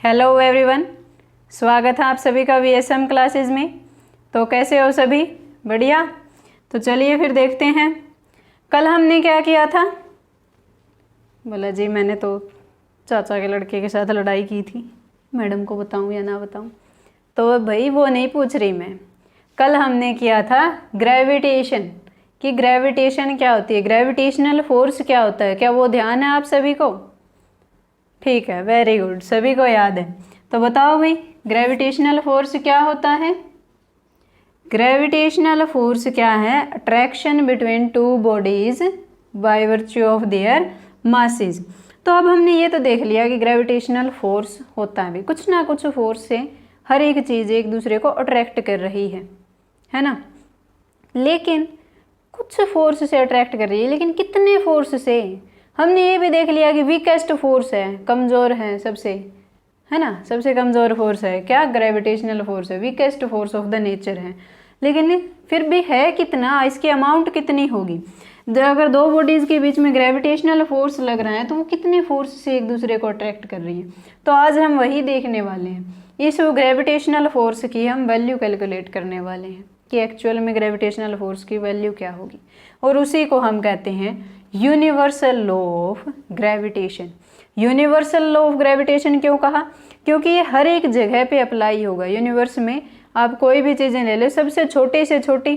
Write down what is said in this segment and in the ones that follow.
Hello everyone, स्वागत है आप सभी का वीएसएम क्लासेस में। तो कैसे हो सभी? बढ़िया। तो चलिए फिर देखते हैं कल हमने क्या किया था। बोला जी मैंने तो चाचा के लड़के के साथ लड़ाई की थी, मैडम को बताऊं या ना बताऊं? तो भाई वो नहीं पूछ रही मैं। कल हमने किया था ग्रेविटेशन, कि ग्रेविटेशन क्या होती है, ग्रेविटेशनल फोर्स क्या होता है। क्या वो ध्यान है आप सभी को? ठीक है, वेरी गुड, सभी को याद है। तो बताओ भाई ग्रेविटेशनल फोर्स क्या होता है। ग्रेविटेशनल फोर्स क्या है? Attraction between two bodies by virtue of their masses. तो अब हमने ये तो देख लिया कि ग्रेविटेशनल फोर्स होता है भी, कुछ ना कुछ फोर्स से हर एक चीज़ एक दूसरे को अट्रैक्ट कर रही है ना। लेकिन कुछ फोर्स से अट्रैक्ट कर रही है, लेकिन कितने फोर्स से? हमने ये भी देख लिया कि वीकेस्ट फोर्स है, कमज़ोर है सबसे, है ना। सबसे कमज़ोर फोर्स है क्या? ग्रेविटेशनल फोर्स है, weakest force of the nature है। लेकिन फिर भी है कितना, इसकी अमाउंट कितनी होगी? अगर दो बॉडीज़ के बीच में ग्रेविटेशनल फोर्स लग रहा है तो वो कितने फोर्स से एक दूसरे को अट्रैक्ट कर रही है। तो आज हम वही देखने वाले हैं। इस ग्रेविटेशनल फोर्स की हम वैल्यू कैलकुलेट करने वाले हैं कि एक्चुअल में ग्रेविटेशनल फोर्स की वैल्यू क्या होगी, और उसी को हम कहते हैं universal law of gravitation. Universal law of gravitation क्यों कहा? क्योंकि ये हर एक जगह पे अप्लाई होगा। यूनिवर्स में आप कोई भी चीज़ें ले लो, सबसे छोटी से छोटी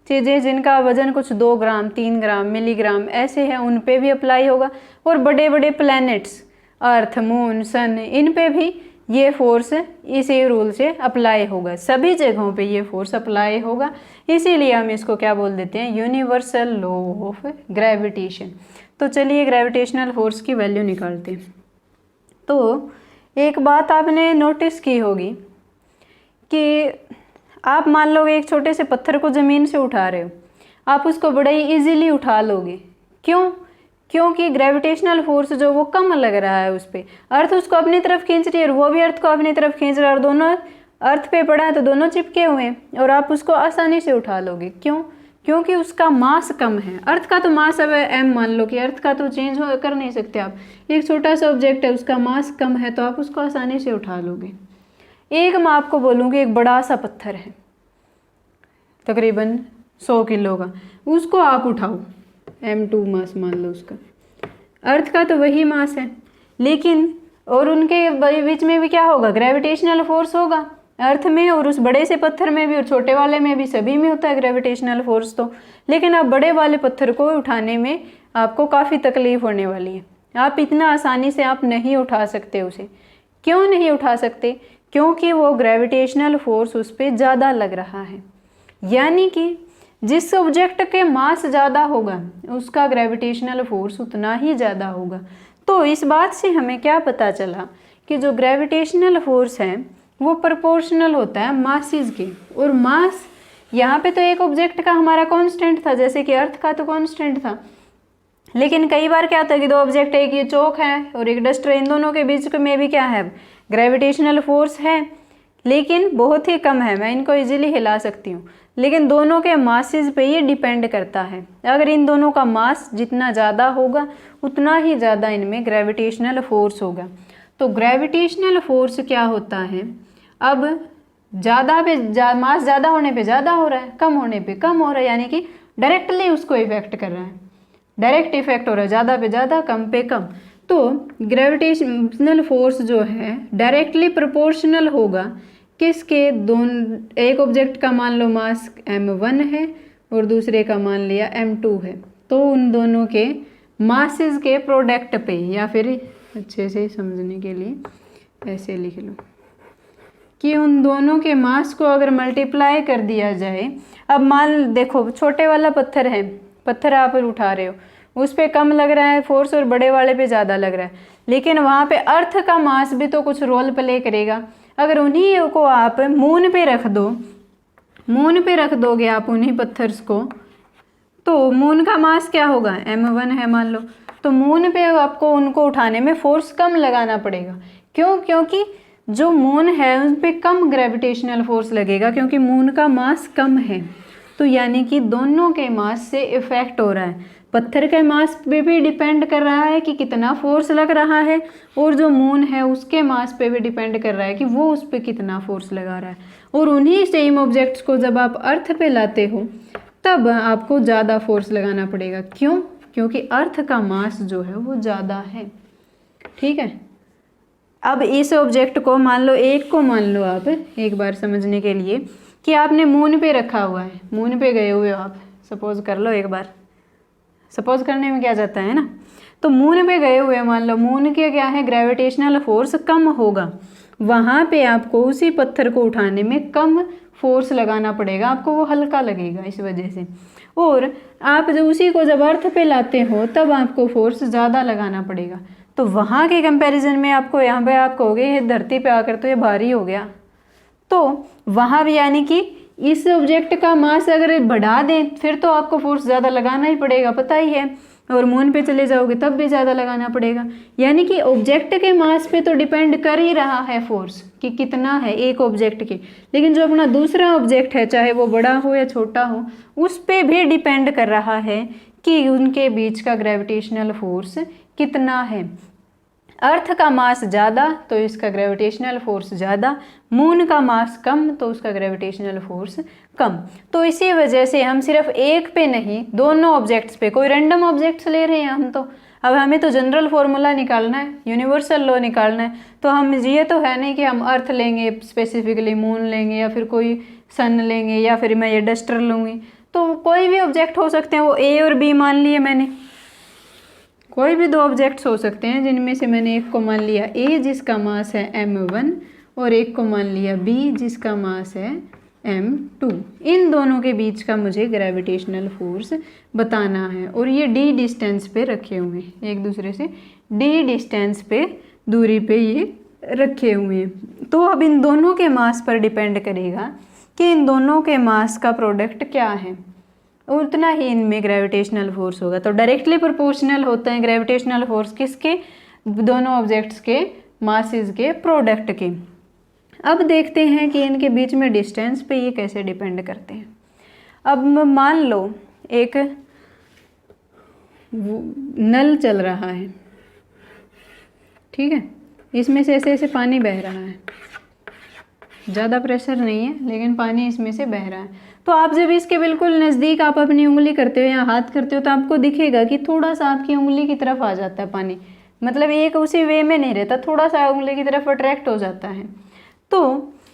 चीज़ें जिनका वजन कुछ 2 ग्राम 3 ग्राम मिलीग्राम ऐसे है, उन पे भी अप्लाई होगा। और बड़े बड़े प्लैनेट्स, अर्थ, मून, सन, इन पे भी ये फोर्स इसी रूल से अप्लाई होगा। सभी जगहों पे ये फोर्स अप्लाई होगा, इसीलिए हम इसको क्या बोल देते हैं? Universal law of gravitation. तो चलिए ग्रेविटेशनल फोर्स की वैल्यू निकालते हैं। तो एक बात आपने नोटिस की होगी कि आप मान लो एक छोटे से पत्थर को ज़मीन से उठा रहे हो, आप उसको बड़ा ही ईजीली उठा लोगे। क्यों? क्योंकि ग्रेविटेशनल फोर्स जो वो कम लग रहा है उस पर, अर्थ उसको अपनी तरफ खींच रही है और वो भी अर्थ को अपनी तरफ खींच रहा है, और दोनों अर्थ पे पड़ा है तो दोनों चिपके हुए हैं और आप उसको आसानी से उठा लोगे। क्यों? क्योंकि उसका मास कम है। अर्थ का तो मास अब m मान लो कि अर्थ का तो चेंज कर नहीं सकते आप, एक छोटा सा ऑब्जेक्ट है उसका मास कम है तो आप उसको आसानी से उठा लोगे। एक मैं आपको बोलूँगी एक बड़ा सा पत्थर है तकरीबन 100 किलो का, उसको आप उठाओ, m2 मास मान लो उसका, अर्थ का तो वही मास है, लेकिन और उनके बीच में भी क्या होगा? ग्रेविटेशनल फोर्स होगा अर्थ में, और उस बड़े से पत्थर में भी और छोटे वाले में भी, सभी में होता है ग्रेविटेशनल फोर्स। तो लेकिन अब बड़े वाले पत्थर को उठाने में आपको काफ़ी तकलीफ होने वाली है, आप इतना आसानी से आप नहीं उठा सकते उसे। क्यों नहीं उठा सकते? क्योंकि वो ग्रेविटेशनल फोर्स उस पर ज़्यादा लग रहा है। यानी कि जिस ऑब्जेक्ट के मास ज़्यादा होगा उसका ग्रेविटेशनल फोर्स उतना ही ज़्यादा होगा। तो इस बात से हमें क्या पता चला कि जो ग्रेविटेशनल फोर्स है वो प्रोपोर्शनल होता है मासेस के। और मास यहाँ पे तो एक ऑब्जेक्ट का हमारा कांस्टेंट था, जैसे कि अर्थ का तो कांस्टेंट था। लेकिन कई बार क्या होता है कि दो ऑब्जेक्ट, एक ये चौक है और एक डस्टर, इन दोनों के बीच में भी क्या है? ग्रेविटेशनल फोर्स है, लेकिन बहुत ही कम है। मैं इनको इजीली हिला सकती हूँ, लेकिन दोनों के मासेस पे ये डिपेंड करता है। अगर इन दोनों का मास जितना ज़्यादा होगा उतना ही ज़्यादा इनमें ग्रेविटेशनल फोर्स होगा। तो ग्रेविटेशनल फोर्स क्या होता है? अब ज़्यादा पे मास ज़्यादा होने पे ज़्यादा हो रहा है, कम होने पे कम हो रहा है, यानी कि डायरेक्टली उसको इफेक्ट कर रहा है, डायरेक्ट इफेक्ट हो रहा है, ज़्यादा पे ज़्यादा कम पे कम। तो ग्रेविटेशनल फोर्स जो है डायरेक्टली प्रोपोर्शनल होगा किसके? दोनों, एक ऑब्जेक्ट का मान लो मास m1 है और दूसरे का मान लिया m2 है, तो उन दोनों के मासेस के प्रोडक्ट पे, या फिर अच्छे से समझने के लिए ऐसे लिख लो कि उन दोनों के मास को अगर मल्टीप्लाई कर दिया जाए। अब मान देखो छोटे वाला पत्थर है, पत्थर आप उठा रहे हो, उस पर कम लग रहा है फोर्स और बड़े वाले पे ज़्यादा लग रहा है, लेकिन वहाँ पे अर्थ का मास भी तो कुछ रोल प्ले करेगा। अगर उन्हीं को आप मून पे रख दो, मून पे रख दोगे आप उन्हीं पत्थर्स को, तो मून का मास क्या होगा? m1 है मान लो, तो मून पे आपको उनको उठाने में फोर्स कम लगाना पड़ेगा। क्यों? क्योंकि जो मून है उन पर कम ग्रेविटेशनल फोर्स लगेगा, क्योंकि मून का मास कम है। तो यानी कि दोनों के मास से इफेक्ट हो रहा है, पत्थर के मास पे भी डिपेंड कर रहा है कि कितना फोर्स लग रहा है, और जो मून है उसके मास पे भी डिपेंड कर रहा है कि वो उस पर कितना फोर्स लगा रहा है। और उन्हीं सेम ऑब्जेक्ट्स को जब आप अर्थ पे लाते हो तब आपको ज़्यादा फोर्स लगाना पड़ेगा। क्यों? क्योंकि अर्थ का मास जो है वो ज़्यादा है। ठीक है, अब इस ऑब्जेक्ट को मान लो, एक को मान लो आप, एक बार समझने के लिए, कि आपने मून पे रखा हुआ है, मून पे गए हुए हो आप, सपोज कर लो, एक बार सपोज करने में क्या जाता है ना, तो मून पे गए हुए, मान लो मून के क्या है, ग्रेविटेशनल फोर्स कम होगा, वहाँ पे आपको उसी पत्थर को उठाने में कम फोर्स लगाना पड़ेगा, आपको वो हल्का लगेगा इस वजह से। और आप जब उसी को जब अर्थ पे लाते हो तब आपको फोर्स ज़्यादा लगाना पड़ेगा। तो वहाँ के कंपैरिजन में आपको यहाँ पे आप कहोगे ये धरती पे आकर तो ये भारी हो गया, तो वहाँ भी यानी कि इस ऑब्जेक्ट का मास अगर बढ़ा दें फिर तो आपको फोर्स ज़्यादा लगाना ही पड़ेगा, पता ही है, और मून पे चले जाओगे तब भी ज़्यादा लगाना पड़ेगा। यानी कि ऑब्जेक्ट के मास पे तो डिपेंड कर ही रहा है फोर्स कि कितना है एक ऑब्जेक्ट के, लेकिन जो अपना दूसरा ऑब्जेक्ट है चाहे वो बड़ा हो या छोटा हो उस पे भी डिपेंड कर रहा है कि उनके बीच का ग्रेविटेशनल फोर्स कितना है। अर्थ का मास ज़्यादा तो इसका ग्रेविटेशनल फोर्स ज़्यादा, मून का मास कम तो उसका ग्रेविटेशनल फोर्स कम। तो इसी वजह से हम सिर्फ एक पे नहीं, दोनों ऑब्जेक्ट्स पे, कोई रैंडम ऑब्जेक्ट्स ले रहे हैं हम तो, अब हमें तो जनरल फॉर्मूला निकालना है, यूनिवर्सल लॉ निकालना है, तो हम ये तो है नहीं कि हम अर्थ लेंगे स्पेसिफिकली, मून लेंगे या फिर कोई सन लेंगे या फिर मैं ये डस्टर लूँगी। तो कोई भी ऑब्जेक्ट हो सकते हैं, वो ए और बी मान लिए मैंने, कोई भी दो ऑब्जेक्ट्स हो सकते हैं जिनमें से मैंने एक को मान लिया ए जिसका मास है m1 और एक को मान लिया b जिसका मास है m2। इन दोनों के बीच का मुझे ग्रेविटेशनल फोर्स बताना है और ये d डिस्टेंस पे रखे हुए हैं, एक दूसरे से d डिस्टेंस पे दूरी पे ये रखे हुए हैं। तो अब इन दोनों के मास पर डिपेंड करेगा कि इन दोनों के मास का प्रोडक्ट क्या है, उतना ही इनमें ग्रेविटेशनल फोर्स होगा। तो डायरेक्टली प्रोपोर्शनल होते हैं ग्रेविटेशनल फोर्स किसके, दोनों ऑब्जेक्ट्स के मासेस के प्रोडक्ट के। अब देखते हैं कि इनके बीच में डिस्टेंस पे ये कैसे डिपेंड करते हैं। अब मान लो एक नल चल रहा है, ठीक है, इसमें से ऐसे ऐसे पानी बह रहा है, ज़्यादा प्रेशर नहीं है लेकिन पानी इसमें से बह रहा है। तो आप जब इसके बिल्कुल नज़दीक आप अपनी उंगली करते हो या हाथ करते हो तो आपको दिखेगा कि थोड़ा सा आपकी उंगली की तरफ आ जाता है पानी, मतलब एक उसी वे में नहीं रहता, थोड़ा सा उंगली की तरफ अट्रैक्ट हो जाता है। तो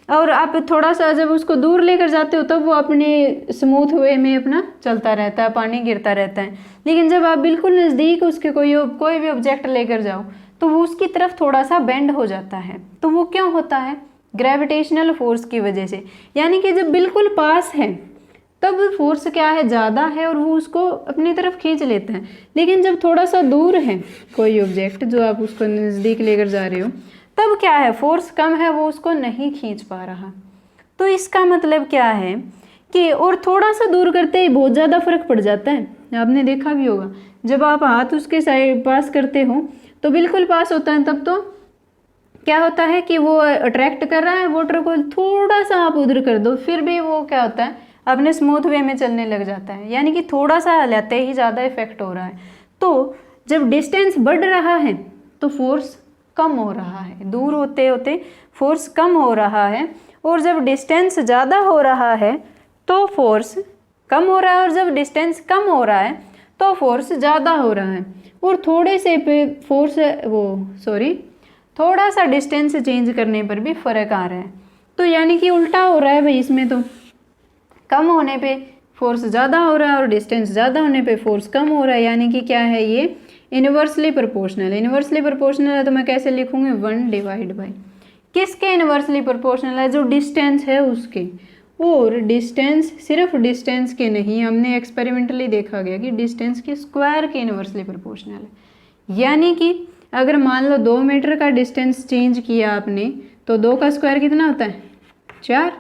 और आप थोड़ा सा जब उसको दूर लेकर जाते हो तब वो अपने स्मूथ वे में अपना चलता रहता है, पानी गिरता रहता है। लेकिन जब आप बिल्कुल नज़दीक उसके कोई भी ऑब्जेक्ट लेकर जाओ तो वो उसकी तरफ थोड़ा सा बेंड हो जाता है। तो वो क्यों होता है, ग्रेविटेशनल फोर्स की वजह से। यानी कि जब बिल्कुल पास है तब फोर्स क्या है, ज़्यादा है और वो उसको अपनी तरफ खींच लेता है। लेकिन जब थोड़ा सा दूर है कोई ऑब्जेक्ट जो आप उसको नज़दीक लेकर जा रहे हो तब क्या है, फोर्स कम है, वो उसको नहीं खींच पा रहा। तो इसका मतलब क्या है कि और थोड़ा सा दूर करते ही बहुत ज़्यादा फर्क पड़ जाता है। आपने देखा भी होगा जब आप हाथ उसके साइड पास करते हो तो बिल्कुल पास होता है, तब तो क्या होता है कि वो अट्रैक्ट कर रहा है वाटर को, थोड़ा सा आप उधर कर दो फिर भी वो क्या होता है अपने स्मूथ वे में चलने लग जाता है। यानी कि थोड़ा सा लेते ही ज़्यादा इफेक्ट हो रहा है। तो जब डिस्टेंस बढ़ रहा है तो फोर्स कम हो रहा है, दूर होते होते फोर्स कम हो रहा है, और जब डिस्टेंस ज़्यादा हो रहा है तो फोर्स कम हो रहा है, और जब डिस्टेंस कम हो रहा है तो फोर्स ज़्यादा हो रहा है। और थोड़े से पे फोर्स थोड़ा सा डिस्टेंस चेंज करने पर भी फ़र्क आ रहा है। तो यानी कि उल्टा हो रहा है भाई, इसमें तो कम होने पे फोर्स ज़्यादा हो रहा है और डिस्टेंस ज़्यादा होने पे फोर्स कम हो रहा है। यानी कि क्या है, ये इन्वर्सली प्रोपोर्शनल। इन्वर्सली प्रोपोर्शनल है तो मैं कैसे लिखूँगी, 1/, किसके इन्वर्सली प्रोपोर्शनल है, जो डिस्टेंस है उसके। और डिस्टेंस सिर्फ डिस्टेंस के नहीं, हमने एक्सपेरिमेंटली देखा गया कि डिस्टेंस के स्क्वायर के इन्वर्सली प्रोपोर्शनल है। यानी कि अगर मान लो 2 मीटर का डिस्टेंस चेंज किया आपने तो 2 का स्क्वायर कितना होता है, 4,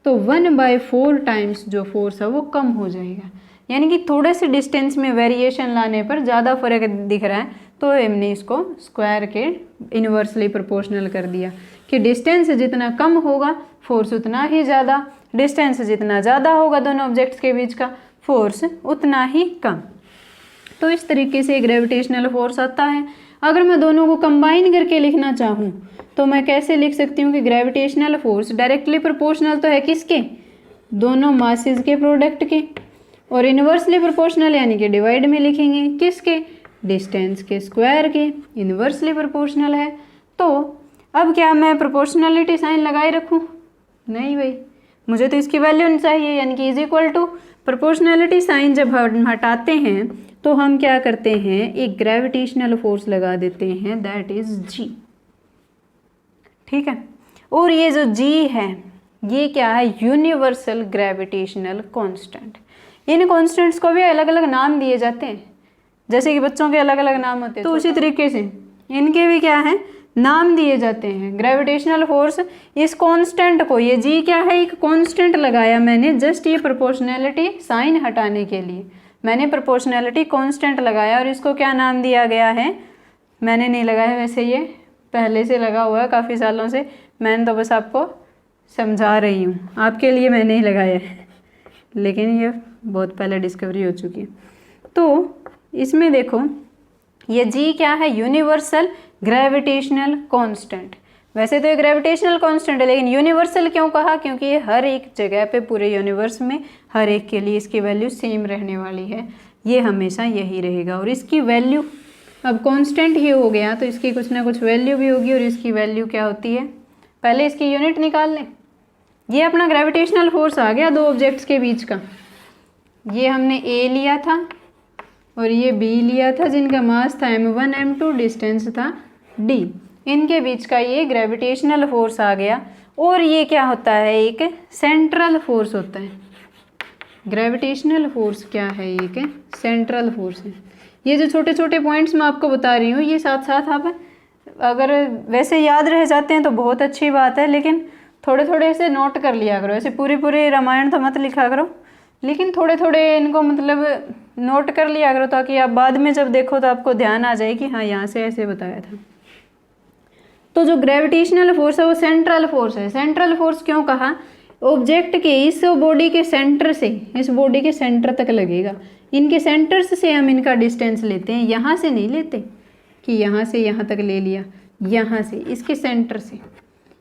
तो 1/4 टाइम्स जो फोर्स है वो कम हो जाएगा। यानी कि थोड़े से डिस्टेंस में वेरिएशन लाने पर ज़्यादा फर्क दिख रहा है तो हमने इसको स्क्वायर के इन्वर्सली प्रोपोर्शनल कर दिया कि डिस्टेंस जितना कम होगा फोर्स उतना ही ज़्यादा, डिस्टेंस जितना ज़्यादा होगा दोनों ऑब्जेक्ट्स के बीच का फोर्स उतना ही कम। तो इस तरीके से ग्रेविटेशनल फोर्स आता है। अगर मैं दोनों को कंबाइन करके लिखना चाहूँ तो मैं कैसे लिख सकती हूँ कि ग्रेविटेशनल फोर्स डायरेक्टली प्रोपोर्शनल तो है किसके, दोनों मासेस के प्रोडक्ट के, और इन्वर्सली प्रोपोर्शनल यानी कि डिवाइड में लिखेंगे किसके, डिस्टेंस के स्क्वायर के, इन्वर्सली प्रोपोर्शनल है। तो अब क्या मैं प्रोपोर्शनलिटी साइन लगाए रखूँ, नहीं भाई, मुझे तो इसकी वैल्यू चाहिए, यानी कि is equal to proportionality sign जब हम हटाते हैं तो हम क्या करते हैं, एक ग्रेविटेशनल फोर्स लगा देते हैं, दैट इज जी। ठीक है, और ये जो जी है ये क्या है, यूनिवर्सल ग्रेविटेशनल कांस्टेंट। इन कांस्टेंट्स को भी अलग अलग नाम दिए जाते हैं, जैसे कि बच्चों के अलग अलग नाम होते हैं, तो उसी तरीके से इनके भी क्या है, नाम दिए जाते हैं। ग्रेविटेशनल फोर्स इस कांस्टेंट को, ये जी क्या है, एक कांस्टेंट लगाया मैंने जस्ट ये प्रोपोर्शनैलिटी साइन हटाने के लिए मैंने प्रोपोर्शनैलिटी कांस्टेंट लगाया, और इसको क्या नाम दिया गया है, मैंने नहीं लगाया, वैसे ये पहले से लगा हुआ है काफ़ी सालों से, मैंने तो बस आपको समझा रही हूँ, आपके लिए मैंने ही लगाया है, लेकिन ये बहुत पहले डिस्कवरी हो चुकी है। तो इसमें देखो ये जी क्या है, यूनिवर्सल ग्रेविटेशनल कांस्टेंट। वैसे तो ये ग्रेविटेशनल कांस्टेंट है, लेकिन यूनिवर्सल क्यों कहा, क्योंकि ये हर एक जगह पे पूरे यूनिवर्स में हर एक के लिए इसकी वैल्यू सेम रहने वाली है, ये हमेशा यही रहेगा। और इसकी वैल्यू अब कांस्टेंट ही हो गया तो इसकी कुछ ना कुछ वैल्यू भी होगी, और इसकी वैल्यू क्या होती है, पहले इसकी यूनिट निकाल लें। ये अपना ग्रेविटेशनल फोर्स आ गया दो ऑब्जेक्ट्स के बीच का, ये हमने ए लिया था और ये बी लिया था, जिनका मास था m1 m2, डिस्टेंस था d, इनके बीच का ये ग्रेविटेशनल फोर्स आ गया। और ये क्या होता है, एक सेंट्रल फोर्स होता है। ग्रेविटेशनल फोर्स क्या है, एक सेंट्रल फोर्स है। ये जो छोटे छोटे पॉइंट्स मैं आपको बता रही हूँ, ये साथ साथ आप अगर वैसे याद रह जाते हैं तो बहुत अच्छी बात है, लेकिन थोड़े थोड़े से नोट कर लिया करो। ऐसे पूरी पूरी रामायण तो मत लिखा करो, लेकिन थोड़े थोड़े इनको मतलब नोट कर लिया करो, ताकि आप बाद में जब देखो तो आपको ध्यान आ जाए कि हाँ यहाँ से ऐसे बताया था। तो जो ग्रेविटेशनल फोर्स है वो सेंट्रल फोर्स है। सेंट्रल फोर्स क्यों कहा, ऑब्जेक्ट के इस बॉडी के सेंटर से इस बॉडी के सेंटर तक लगेगा। इनके सेंटर्स से हम इनका डिस्टेंस लेते हैं, यहाँ से नहीं लेते कि यहाँ से यहाँ तक ले लिया, यहाँ से इसके सेंटर से।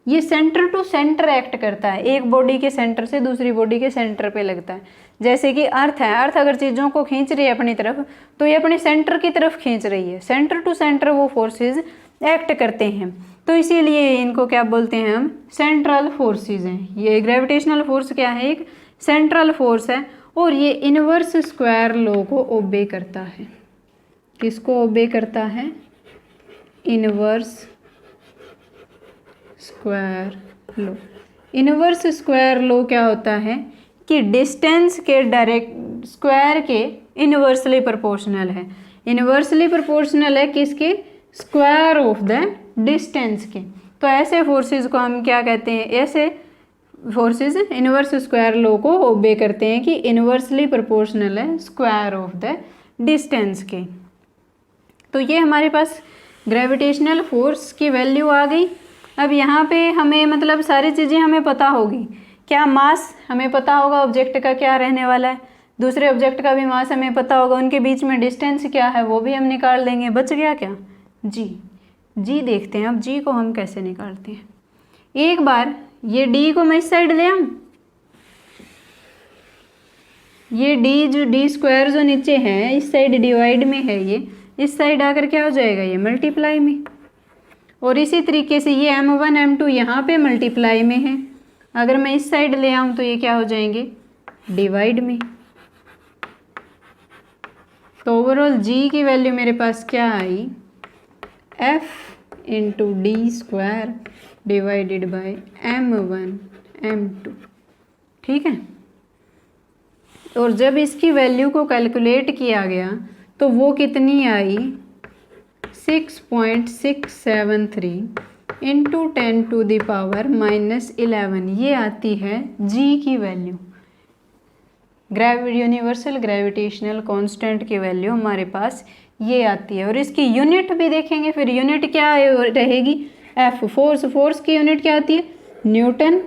ये सेंटर टू सेंटर एक्ट करता है, एक बॉडी के सेंटर से दूसरी बॉडी के सेंटर पे लगता है। जैसे कि अर्थ है, अर्थ अगर चीज़ों को खींच रही है अपनी तरफ तो ये अपने सेंटर की तरफ खींच रही है, सेंटर टू सेंटर वो फोर्सेस एक्ट करते हैं। तो इसीलिए इनको क्या बोलते हैं हम, सेंट्रल फोर्सेस हैं। ये ग्रेविटेशनल फोर्स क्या है, एक सेंट्रल फोर्स है, और ये इनवर्स स्क्वायर लॉ को ओबे करता है। किसको ओबे करता है, inverse square law. Inverse square law क्या होता है कि डिस्टेंस के डायरेक्ट स्क्वायर के इनवर्सली प्रोपोर्शनल है। इनवर्सली प्रोपोर्शनल है किसके, स्क्वायर ऑफ द डिस्टेंस के। तो ऐसे फोर्सेस को हम क्या कहते हैं, ऐसे फोर्सेस इनवर्स स्क्वायर लॉ को ओबे करते हैं कि इनवर्सली प्रोपोर्शनल है स्क्वायर ऑफ द डिस्टेंस के। तो ये हमारे पास ग्रेविटेशनल फोर्स की वैल्यू आ गई। अब यहाँ पे हमें मतलब सारी चीज़ें हमें पता होगी, क्या मास हमें पता होगा ऑब्जेक्ट का क्या रहने वाला है, दूसरे ऑब्जेक्ट का भी मास हमें पता होगा, उनके बीच में डिस्टेंस क्या है वो भी हम निकाल देंगे। बच गया क्या, जी देखते हैं अब जी को हम कैसे निकालते हैं। एक बार ये डी को मैं इस साइड ले आऊँ, ये डी जो डी स्क्वायर जो नीचे है इस साइड डिवाइड में है, ये इस साइड आकर क्या हो जाएगा, ये मल्टीप्लाई में। और इसी तरीके से ये m1 m2 यहाँ पे मल्टीप्लाई में है, अगर मैं इस साइड ले आऊँ तो ये क्या हो जाएंगे, डिवाइड में। तो ओवरऑल जी की वैल्यू मेरे पास क्या आई, f into D square divided by m1 m2। ठीक है, और जब इसकी वैल्यू को कैलकुलेट किया गया तो वो कितनी आई, 6.673 इंटू 10 टू द पावर -11। ये आती है जी की वैल्यू, यूनिवर्सल ग्रेविटेशनल कांस्टेंट की वैल्यू हमारे पास ये आती है। और इसकी यूनिट भी देखेंगे, फिर यूनिट क्या रहेगी, एफ। फोर्स की यूनिट क्या आती है, न्यूटन।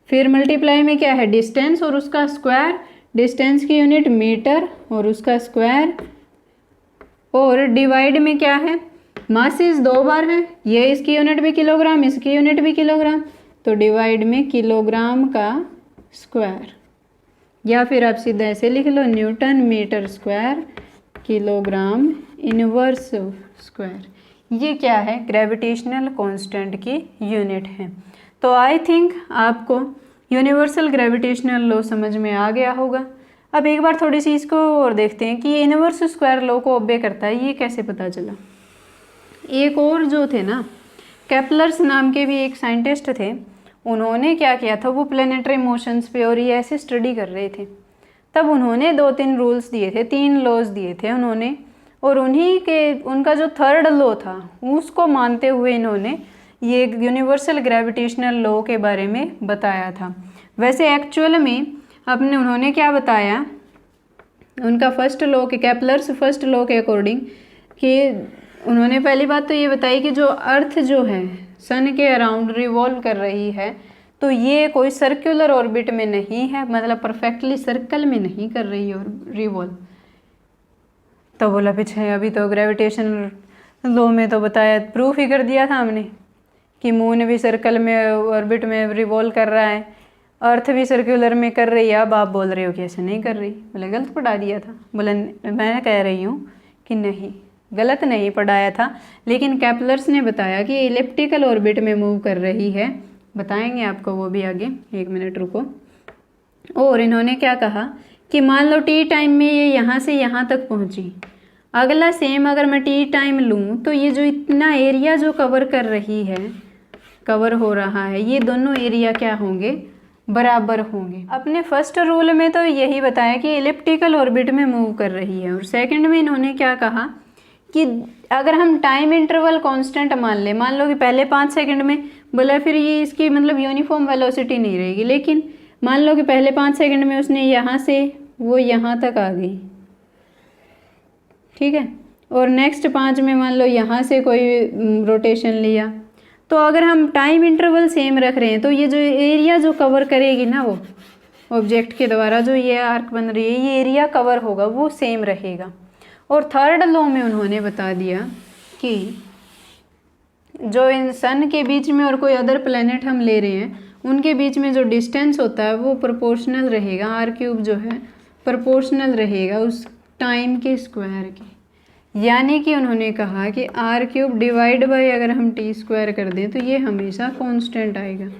फिर मल्टीप्लाई में क्या है, डिस्टेंस और उसका स्क्वायर, डिस्टेंस की यूनिट मीटर और उसका स्क्वायर, और डिवाइड में क्या है, मासेस 2 बार है, ये इसकी यूनिट भी किलोग्राम, इसकी यूनिट भी किलोग्राम, तो डिवाइड में किलोग्राम का स्क्वायर, या फिर आप सीधा ऐसे लिख लो newton metre square kilogram inverse square. ये क्या है, ग्रेविटेशनल कांस्टेंट की यूनिट है। तो आई थिंक आपको यूनिवर्सल ग्रेविटेशनल लॉ समझ में आ गया होगा। अब एक बार थोड़ी सी इसको और देखते हैं कि ये इनवर्स स्क्वायर लॉ को ओबे करता है, ये कैसे पता चला। एक और जो थे ना, केपलर्स नाम के भी एक साइंटिस्ट थे, उन्होंने क्या किया था, वो प्लेनेटरी मोशंस पे और ये ऐसे स्टडी कर रहे थे। तब उन्होंने 2-3 रूल्स दिए थे, 3 लॉज दिए थे उन्होंने, और उन्हीं के उनका जो थर्ड लॉ था उसको मानते हुए इन्होंने ये यूनिवर्सल ग्रेविटेशनल लॉ के बारे में बताया था। वैसे एक्चुअल में उन्होंने क्या बताया, उनका फर्स्ट लॉ के, केपलर्स फर्स्ट लॉ के अकॉर्डिंग, कि उन्होंने पहली बात तो ये बताई कि जो अर्थ जो है सन के अराउंड रिवॉल्व कर रही है, तो ये कोई सर्कुलर ऑर्बिट में नहीं है, मतलब परफेक्टली सर्कल में नहीं कर रही है रिवॉल्व। तो बोला पीछे अभी तो ग्रेविटेशन लॉ में तो बताया, प्रूफ ही कर दिया था हमने कि मून भी सर्कल में ऑर्बिट में रिवॉल्व कर रहा है, अर्थ भी सर्कुलर में कर रही है, अब आप बोल रहे हो कि ऐसे नहीं कर रही। बोले गलत पढ़ा दिया था। बोले मैं कह रही हूँ कि नहीं, गलत नहीं पढ़ाया था, लेकिन केपलर्स ने बताया कि इलिप्टिकल ऑर्बिट में मूव कर रही है। बताएंगे आपको वो भी आगे, 1 मिनट रुको। और इन्होंने क्या कहा कि मान लो टी टाइम में ये यहाँ से यहाँ तक पहुँची, अगला सेम अगर मैं टी टाइम लूँ तो ये जो इतना एरिया जो कवर कर रही है, कवर हो रहा है, ये दोनों एरिया क्या होंगे, बराबर होंगे। अपने फर्स्ट रूल में तो यही बताया कि इलिप्टिकल ऑर्बिट में मूव कर रही है, और सेकंड में इन्होंने क्या कहा कि अगर हम टाइम इंटरवल कांस्टेंट मान ले, मान लो कि पहले 5 सेकंड में, बोला फिर ये इसकी मतलब यूनिफॉर्म वेलोसिटी नहीं रहेगी, लेकिन मान लो कि पहले 5 सेकंड में उसने यहाँ से वो यहाँ तक आ गई, ठीक है, और नेक्स्ट 5 में मान लो यहाँ से कोई रोटेशन लिया, तो अगर हम टाइम इंटरवल सेम रख रहे हैं तो ये जो एरिया जो कवर करेगी ना वो ऑब्जेक्ट के द्वारा जो ये आर्क बन रही है, ये एरिया कवर होगा वो सेम रहेगा। और थर्ड लॉ में उन्होंने बता दिया कि जो इन सन के बीच में और कोई अदर प्लेनेट हम ले रहे हैं, उनके बीच में जो डिस्टेंस होता है वो प्रोपोर्शनल रहेगा, r³ जो है प्रोपोर्शनल रहेगा उस टाइम के स्क्वायर के। यानी कि उन्होंने कहा कि r³ डिवाइड बाय अगर हम t² कर दें तो ये हमेशा कांस्टेंट आएगा।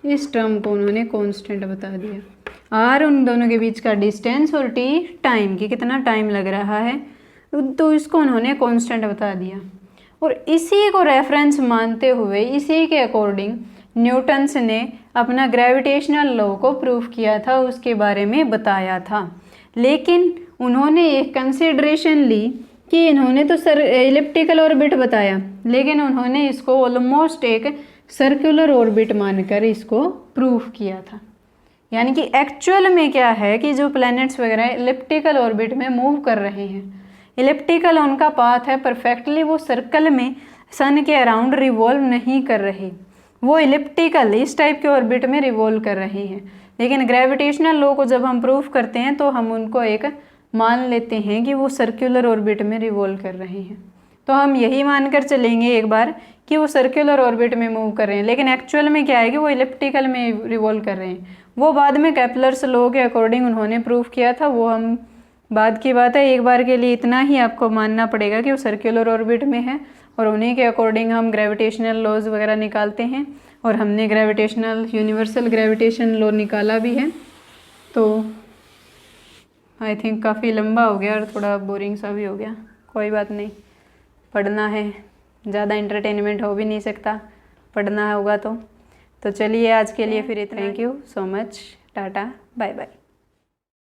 इस टर्म को उन्होंने कांस्टेंट बता दिया। r उन दोनों के बीच का डिस्टेंस और t टाइम की कितना टाइम लग रहा है, तो इसको उन्होंने कांस्टेंट बता दिया। और इसी को रेफरेंस मानते हुए, इसी के अकॉर्डिंग न्यूटन्स ने अपना ग्रेविटेशनल लॉ को प्रूफ किया था, उसके बारे में बताया था। लेकिन उन्होंने एक कंसिडरेशन ली कि इन्होंने तो इलिप्टिकल ऑर्बिट बताया, लेकिन उन्होंने इसको ऑलमोस्ट एक सर्कुलर ऑर्बिट मानकर इसको प्रूफ किया था। यानी कि एक्चुअल में क्या है कि जो प्लैनेट्स वगैरह इलिप्टिकल ऑर्बिट में मूव कर रहे हैं, इलिप्टिकल उनका पाथ है, परफेक्टली वो सर्कल में सन के अराउंड रिवॉल्व नहीं कर रहे, वो इलिप्टिकल इस टाइप के ऑर्बिट में रिवॉल्व कर रहे हैं। लेकिन ग्रेविटेशनल लॉ को जब हम प्रूफ करते हैं तो हम उनको एक मान लेते हैं कि वो सर्कुलर ऑर्बिट में रिवॉल्व कर रहे हैं। तो हम यही मानकर चलेंगे एक बार कि वो सर्कुलर ऑर्बिट में मूव कर रहे हैं, लेकिन एक्चुअल में क्या है कि वो इलिप्टिकल में रिवॉल्व कर रहे हैं। वो बाद में केपलर्स लॉ के अकॉर्डिंग उन्होंने प्रूफ किया था, वो हम बाद की बात है। एक बार के लिए इतना ही आपको मानना पड़ेगा कि वो सर्कुलर ऑर्बिट में है, और उन्हीं के अकॉर्डिंग हम ग्रेविटेशनल लॉज वगैरह निकालते हैं, और हमने ग्रेविटेशनल यूनिवर्सल ग्रेविटेशन लॉ निकाला भी है। तो आई थिंक काफ़ी लंबा हो गया और थोड़ा बोरिंग सा भी हो गया, कोई बात नहीं, पढ़ना है, ज़्यादा इंटरटेनमेंट हो भी नहीं सकता, पढ़ना होगा तो चलिए आज के लिए फिर इतना। Thank you so much, tata bye bye.